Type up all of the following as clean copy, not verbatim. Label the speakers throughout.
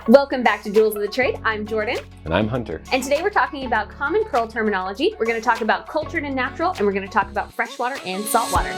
Speaker 1: Welcome back to Jewels of the Trade. I'm Jordan.
Speaker 2: And I'm Hunter.
Speaker 1: And today we're talking about common pearl terminology. We're going to talk about cultured and natural, and we're going to talk about freshwater and saltwater.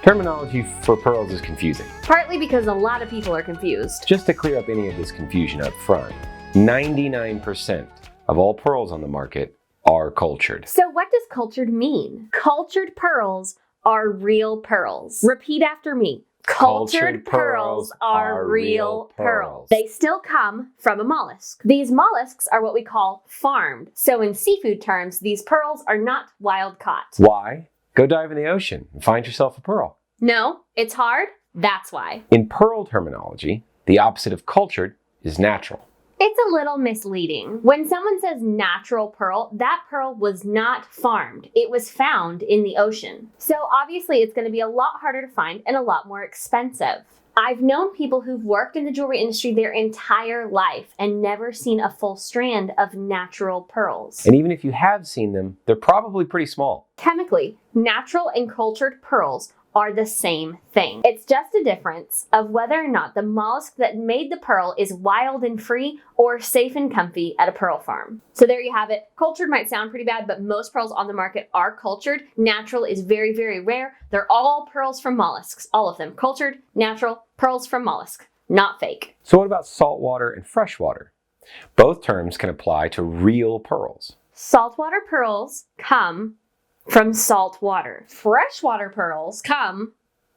Speaker 2: Terminology for pearls is confusing.
Speaker 1: Partly because a lot of people are confused.
Speaker 2: Just to clear up any of this confusion up front, 99% of all pearls on the market are cultured.
Speaker 1: So what does cultured mean? Cultured pearls are real pearls. Repeat after me. Cultured pearls are real pearls. They still come from a mollusk. These mollusks are what we call farmed. So in seafood terms, these pearls are not wild caught.
Speaker 2: Why? Go dive in the ocean and find yourself a pearl.
Speaker 1: No, it's hard. That's why.
Speaker 2: In pearl terminology, the opposite of cultured is natural.
Speaker 1: It's a little misleading. When someone says natural pearl, that pearl was not farmed. It was found in the ocean. So obviously it's going to be a lot harder to find and a lot more expensive. I've known people who've worked in the jewelry industry their entire life and never seen a full strand of natural pearls.
Speaker 2: And even if you have seen them, they're probably pretty small.
Speaker 1: Chemically, natural and cultured pearls are the same thing. It's just a difference of whether or not the mollusk that made the pearl is wild and free or safe and comfy at a pearl farm. So there you have it. Cultured might sound pretty bad, but most pearls on the market are cultured. Natural is very, very rare. They're all pearls from mollusks, all of them. Cultured, natural, pearls from mollusk, not fake.
Speaker 2: So what about saltwater and freshwater? Both terms can apply to real pearls.
Speaker 1: Saltwater pearls come from salt water. Freshwater pearls come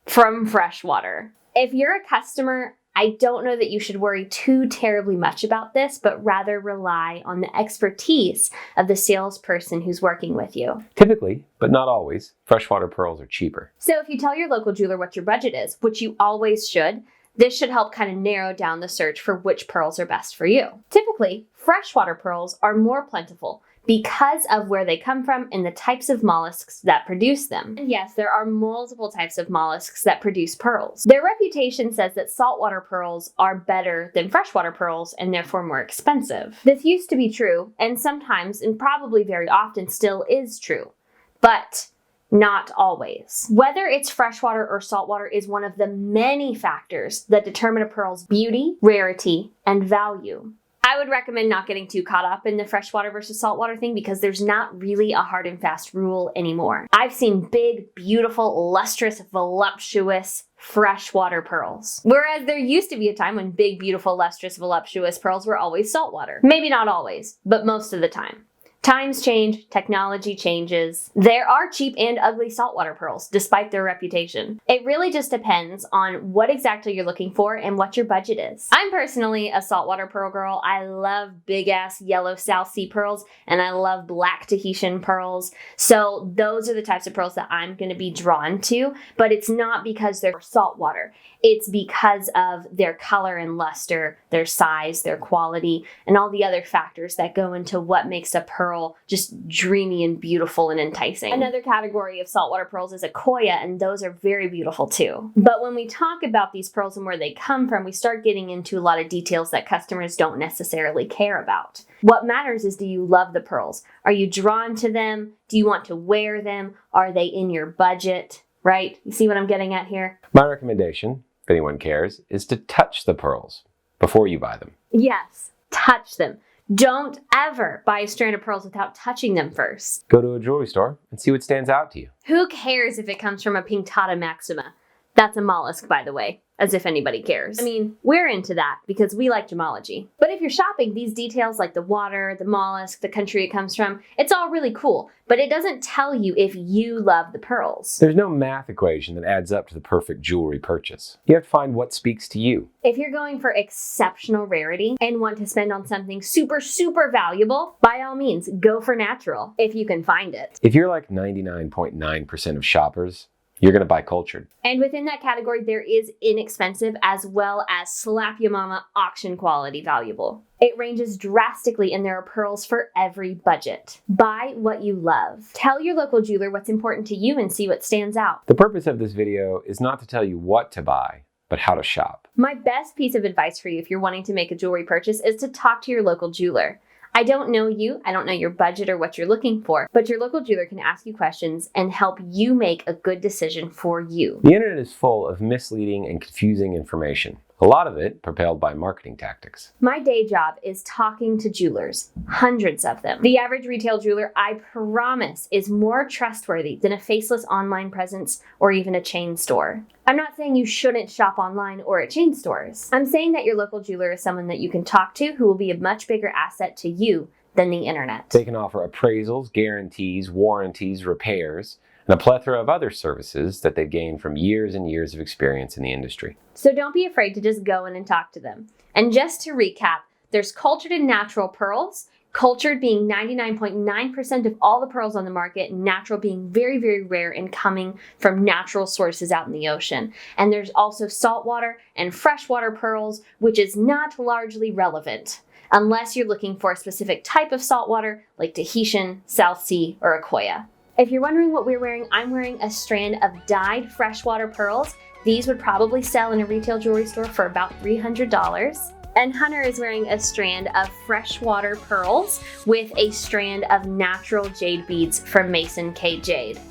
Speaker 1: from fresh water. If you're a customer, I don't know that you should worry too terribly much about this, but rather rely on the expertise of the salesperson who's working with you.
Speaker 2: Typically, but not always, freshwater pearls are cheaper.
Speaker 1: So if you tell your local jeweler what your budget is, which you always should, this should help kind of narrow down the search for which pearls are best for you. Typically, freshwater pearls are more plentiful because of where they come from and the types of mollusks that produce them. And yes, there are multiple types of mollusks that produce pearls. Their reputation says that saltwater pearls are better than freshwater pearls and therefore more expensive. This used to be true, and sometimes, and probably very often still is true, but not always. Whether it's freshwater or saltwater is one of the many factors that determine a pearl's beauty, rarity, and value. I would recommend not getting too caught up in the freshwater versus saltwater thing because there's not really a hard and fast rule anymore. I've seen big, beautiful, lustrous, voluptuous freshwater pearls. Whereas there used to be a time when big, beautiful, lustrous, voluptuous pearls were always saltwater. Maybe not always, but most of the time. Times change, technology changes. There are cheap and ugly saltwater pearls, despite their reputation. It really just depends on what exactly you're looking for and what your budget is. I'm personally a saltwater pearl girl. I love big ass yellow South Sea pearls, and I love black Tahitian pearls. So those are the types of pearls that I'm gonna be drawn to, but it's not because they're saltwater. It's because of their color and luster, their size, their quality, and all the other factors that go into what makes a pearl just dreamy and beautiful and enticing. Another category of saltwater pearls is Akoya, and those are very beautiful too. But when we talk about these pearls and where they come from, we start getting into a lot of details that customers don't necessarily care about. What matters is, do you love the pearls? Are you drawn to them? Do you want to wear them? Are they in your budget? Right? You see what I'm getting at here?
Speaker 2: My recommendation, if anyone cares, is to touch the pearls before you buy them.
Speaker 1: Yes, touch them. Don't ever buy a strand of pearls without touching them first.
Speaker 2: Go to a jewelry store and see what stands out to you.
Speaker 1: Who cares if it comes from a Pinctada maxima? That's a mollusk, by the way. As if anybody cares. I mean, we're into that because we like gemology. But if you're shopping, these details like the water, the mollusk, the country it comes from, it's all really cool. But it doesn't tell you if you love the pearls.
Speaker 2: There's no math equation that adds up to the perfect jewelry purchase. You have to find what speaks to you.
Speaker 1: If you're going for exceptional rarity and want to spend on something super, super valuable, by all means, go for natural if you can find it.
Speaker 2: If you're like 99.9% of shoppers, you're going to buy cultured.
Speaker 1: And within that category, there is inexpensive as well as slap ya mama auction quality valuable. It ranges drastically and there are pearls for every budget. Buy what you love. Tell your local jeweler what's important to you and see what stands out.
Speaker 2: The purpose of this video is not to tell you what to buy, but how to shop.
Speaker 1: My best piece of advice for you if you're wanting to make a jewelry purchase is to talk to your local jeweler. I don't know you, I don't know your budget or what you're looking for, but your local jeweler can ask you questions and help you make a good decision for you.
Speaker 2: The internet is full of misleading and confusing information, a lot of it propelled by marketing tactics.
Speaker 1: My day job is talking to jewelers, hundreds of them. The average retail jeweler, I promise, is more trustworthy than a faceless online presence or even a chain store. I'm not saying you shouldn't shop online or at chain stores. I'm saying that your local jeweler is someone that you can talk to who will be a much bigger asset to you than the internet.
Speaker 2: They can offer appraisals, guarantees, warranties, repairs, and a plethora of other services that they've gained from years and years of experience in the industry.
Speaker 1: So don't be afraid to just go in and talk to them. And just to recap, there's cultured and natural pearls, cultured being 99.9% of all the pearls on the market, natural being very, very rare and coming from natural sources out in the ocean. And there's also saltwater and freshwater pearls, which is not largely relevant unless you're looking for a specific type of saltwater like Tahitian, South Sea, or Akoya. If you're wondering what we're wearing, I'm wearing a strand of dyed freshwater pearls. These would probably sell in a retail jewelry store for about $300. And Hunter is wearing a strand of freshwater pearls with a strand of natural jade beads from Mason K Jade.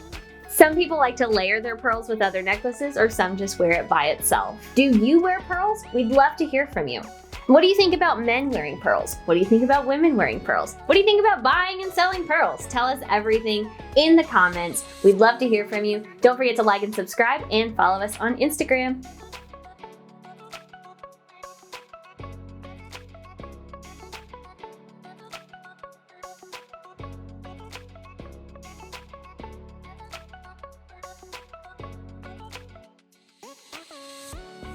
Speaker 1: Some people like to layer their pearls with other necklaces, or some just wear it by itself. Do you wear pearls? We'd love to hear from you. What do you think about men wearing pearls? What do you think about women wearing pearls? What do you think about buying and selling pearls? Tell us everything in the comments. We'd love to hear from you. Don't forget to like and subscribe and follow us on Instagram.